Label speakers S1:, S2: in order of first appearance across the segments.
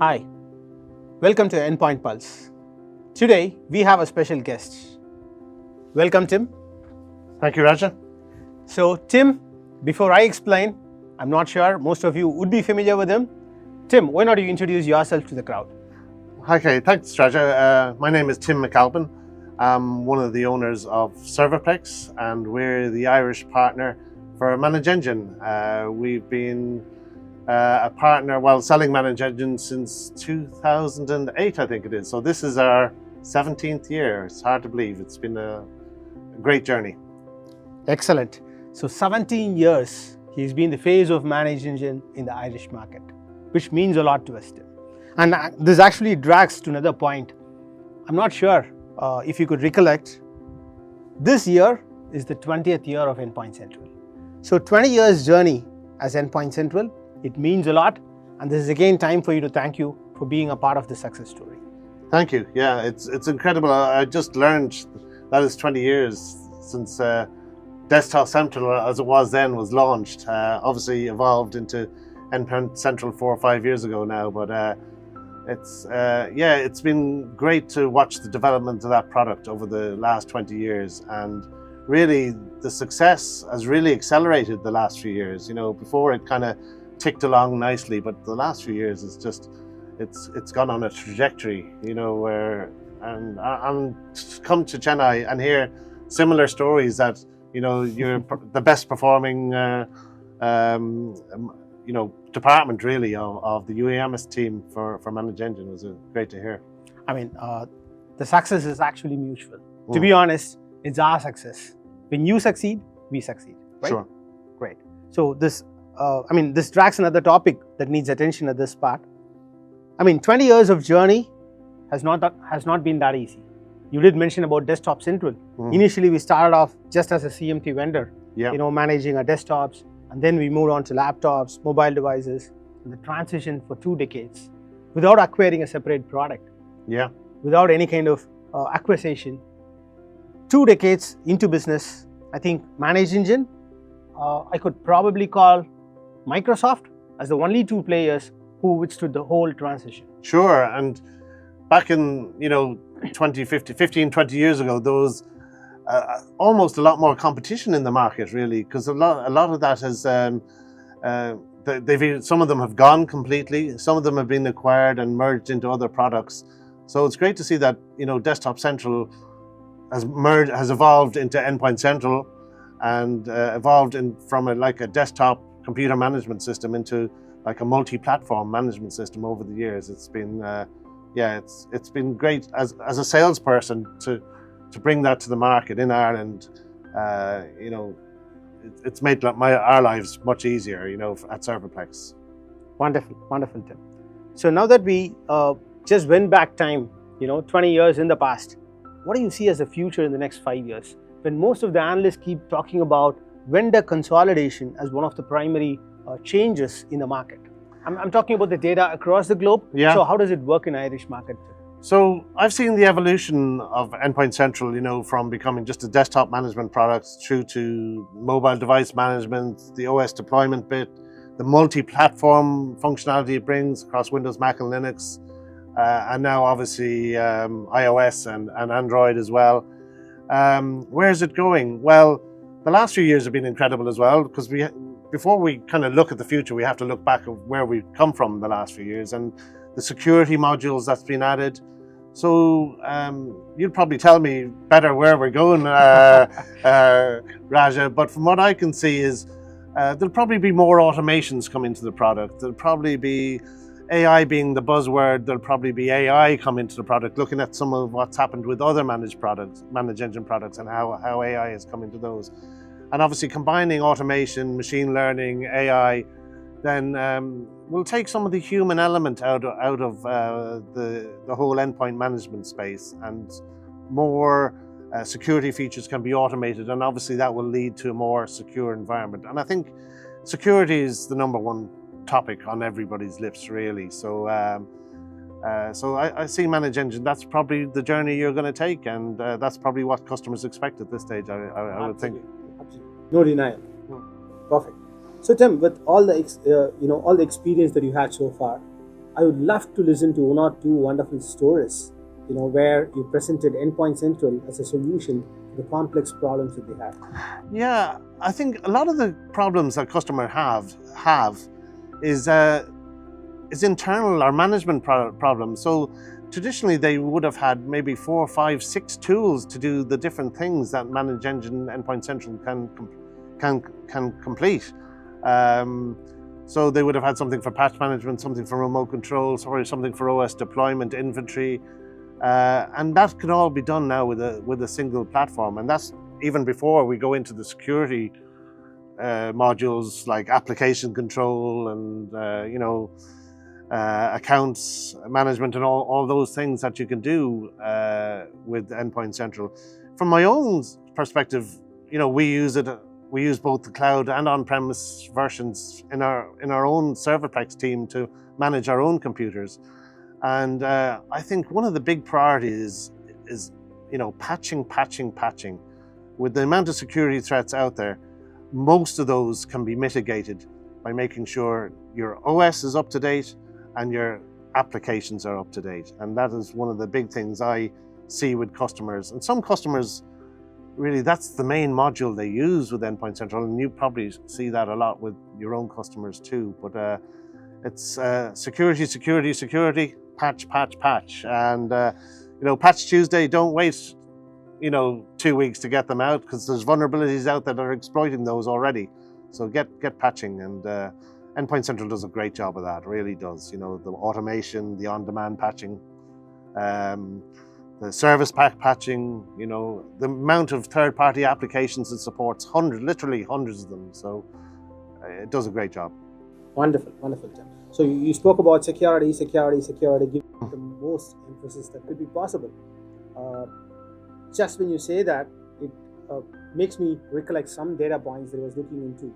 S1: Hi, welcome to Endpoint Pulse. Today we have a special guest. Welcome, Tim.
S2: Thank you, Raja.
S1: So, Tim, before I explain, I'm not sure most of you would be familiar with him. Tim, why not you introduce yourself to the crowd?
S2: Okay, thanks, Raja. My name is Tim McAlpin. I'm one of the owners of Servaplex, and we're the Irish partner for ManageEngine. We've been a partner while selling ManageEngine since 2008, I think it is. So this is our 17th year. It's hard to believe. It's been a great journey.
S1: Excellent. So 17 years he's been the face of ManageEngine in the Irish market, which means a lot to us, Tim. And this actually drags to another point. I'm not sure if you could recollect, this year is the 20th year of Endpoint Central. So 20 years journey as Endpoint Central, it means a lot. And this is again time for you to thank you for being a part of the success story.
S2: Thank you. Yeah, it's incredible. I just learned that it's 20 years since Desktop Central, as it was then, was launched. Obviously evolved into Endpoint Central 4 or 5 years ago now, but it's been great to watch the development of that product over the last 20 years, and really the success has really accelerated the last few years. You know, before it kind of ticked along nicely, but the last few years it's gone on a trajectory, you know, where and come to Chennai and hear similar stories that, you know, you're the best performing department really of the UAMS team for ManageEngine. Was great to hear.
S1: I mean, the success is actually mutual. To be honest, it's our success. When you succeed, we succeed. Right?
S2: Sure.
S1: Great. So this drags another topic that needs attention at this part. I mean, 20 years of journey has not been that easy. You did mention about Desktop Central. Initially, we started off just as a CMT vendor, you know, managing our desktops, and then we moved on to laptops, mobile devices, and the transition for 2 decades without acquiring a separate product.
S2: Yeah.
S1: Without any kind of acquisition. 2 decades into business, I think ManageEngine, I could probably call Microsoft as the only 2 players who withstood the whole transition.
S2: Sure, and back in, you know, 20 years ago, there was almost a lot more competition in the market, really, because a lot of that has, some of them have gone completely, some of them have been acquired and merged into other products. So it's great to see that, you know, Desktop Central has evolved into Endpoint Central, and evolved from a desktop computer management system into like a multi-platform management system over the years. It's been it's been great as a salesperson to bring that to the market in Ireland. You know, it's made our lives much easier, you know, at Servaplex.
S1: Wonderful, wonderful, Tim. So now that we just went back time, you know, 20 years in the past, what do you see as the future in the next 5 years? When most of the analysts keep talking about vendor consolidation as one of the primary changes in the market. I'm talking about the data across the globe.
S2: Yeah.
S1: So how does it work in Irish market?
S2: So I've seen the evolution of Endpoint Central, you know, from becoming just a desktop management product through to mobile device management, the OS deployment bit, the multi-platform functionality it brings across Windows, Mac and Linux, and now obviously iOS and Android as well. Where is it going? Well, the last few years have been incredible as well, because before we kind of look at the future, we have to look back at where we've come from the last few years and the security modules that's been added. So you'll probably tell me better where we're going, Raja, but from what I can see is there'll probably be more automations come into the product. There'll probably be AI being the buzzword. There'll probably be AI come into the product, looking at some of what's happened with other ManageEngine products and how AI has come into those. And obviously combining automation, machine learning, AI, then we'll take some of the human element out of the whole endpoint management space, and more security features can be automated, and obviously that will lead to a more secure environment. And I think security is the #1 topic on everybody's lips, really. So I see ManageEngine, that's probably the journey you're going to take, and that's probably what customers expect at this stage, I would think.
S1: Absolutely. No denial. Perfect. So Tim, with all the all the experience that you had so far, I would love to listen to one or two wonderful stories, where you presented Endpoint Central as a solution to the complex problems that they have.
S2: Yeah, I think a lot of the problems that customers have is internal or management problems. So traditionally they would have had maybe 4, 5, 6 tools to do the different things that ManageEngine Endpoint Central can complete. So they would have had something for patch management, something for remote control, something for OS deployment, inventory, and that can all be done now with a single platform. And that's even before we go into the security modules like application control and accounts management and all those things that you can do with Endpoint Central. From my own perspective, we use both the cloud and on-premise versions in our own Servaplex team to manage our own computers. And I think one of the big priorities is patching. With the amount of security threats out there, most of those can be mitigated by making sure your OS is up to date and your applications are up to date. And that is one of the big things I see with customers. And some customers, really, that's the main module they use with Endpoint Central, and you probably see that a lot with your own customers too. But it's security, patch, and Patch Tuesday. Don't wait, 2 weeks to get them out, because there's vulnerabilities out there that are exploiting those already. So get patching, and Endpoint Central does a great job of that. Really does. The automation, the on-demand patching. The service pack patching, the amount of third-party applications it supports, literally hundreds of them. So it does a great job.
S1: Wonderful, Tim. So you spoke about security, give the most emphasis that could be possible. Just when you say that, it makes me recollect some data points that I was looking into.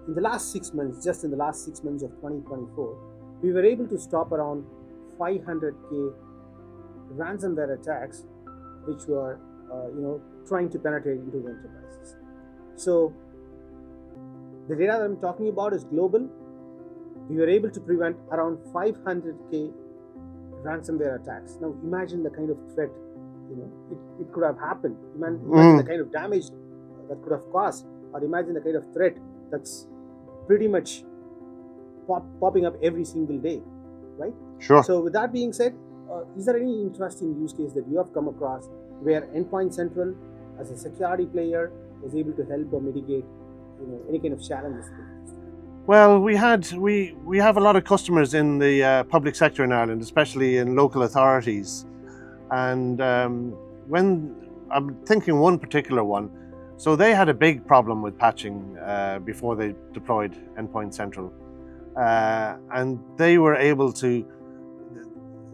S1: In the last 6 months, just in the last 6 months of 2024, we were able to stop around 500K ransomware attacks, which were, trying to penetrate into the enterprises. So the data that I'm talking about is global. We were able to prevent around 500K ransomware attacks. Now imagine the kind of threat, it could have happened. Imagine the kind of damage that could have caused, or imagine the kind of threat that's pretty much popping up every single day, right?
S2: Sure.
S1: So with that being said, is there any interesting use case that you have come across where Endpoint Central, as a security player, was able to help or mitigate, any kind of challenges?
S2: Well, we have a lot of customers in the public sector in Ireland, especially in local authorities, and when I'm thinking one particular one, so they had a big problem with patching before they deployed Endpoint Central, and they were able to.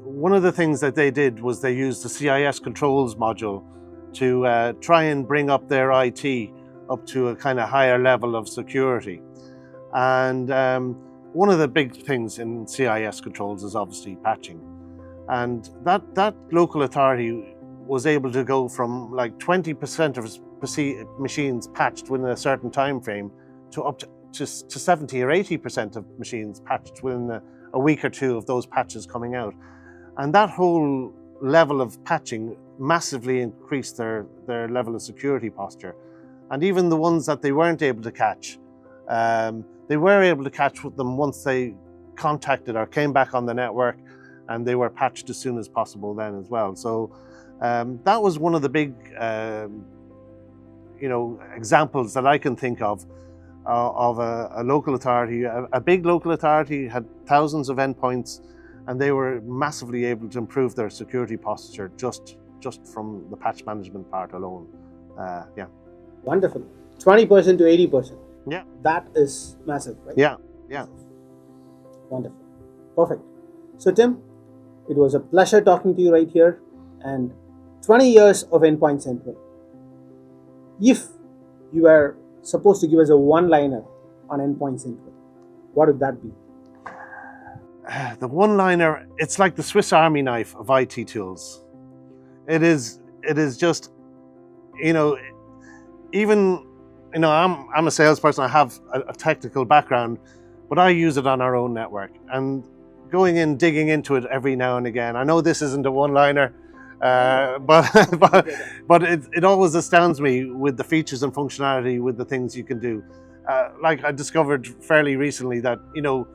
S2: One of the things that they did was they used the CIS controls module to try and bring up their IT up to a kind of higher level of security. And one of the big things in CIS controls is obviously patching. And that local authority was able to go from like 20% of machines patched within a certain time frame to up to 70 or 80% of machines patched within a week or two of those patches coming out. And that whole level of patching massively increased their level of security posture. And even the ones that they weren't able to catch, they were able to catch with them once they contacted or came back on the network, and they were patched as soon as possible then as well. So that was one of the big examples that I can think of a local authority. A big local authority had thousands of endpoints, and they were massively able to improve their security posture just from the patch management part alone. Yeah.
S1: Wonderful. 20% to 80%.
S2: Yeah.
S1: That is massive, right?
S2: Yeah.
S1: Wonderful. Perfect. So Tim, it was a pleasure talking to you right here, and 20 years of Endpoint Central. If you were supposed to give us a one-liner on Endpoint Central, what would that be?
S2: The one-liner, it's like the Swiss Army knife of IT tools. It is just, even, I'm a salesperson, I have a technical background, but I use it on our own network. And going in, digging into it every now and again. I know this isn't a one-liner, but it always astounds me with the features and functionality, with the things you can do. Like I discovered fairly recently that, you know,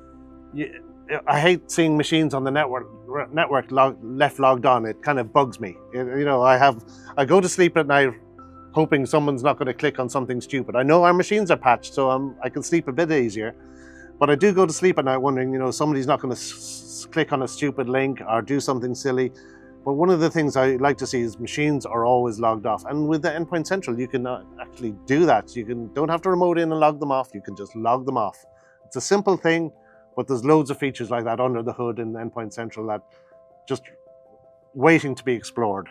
S2: I hate seeing machines on the network left logged on. It kind of bugs me. You know, I go to sleep at night hoping someone's not going to click on something stupid. I know our machines are patched, so I can sleep a bit easier. But I do go to sleep at night wondering, you know, somebody's not going to click on a stupid link or do something silly. But one of the things I like to see is machines are always logged off. And with the Endpoint Central, you can actually do that. You don't have to remote in and log them off. You can just log them off. It's a simple thing, but there's loads of features like that under the hood in Endpoint Central that just waiting to be explored.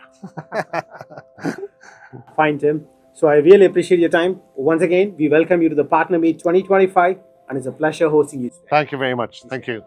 S1: Fine, Tim. So I really appreciate your time. Once again, we welcome you to the Partner Meet 2025, and it's a pleasure hosting you today.
S2: Thank you very much. Thank you.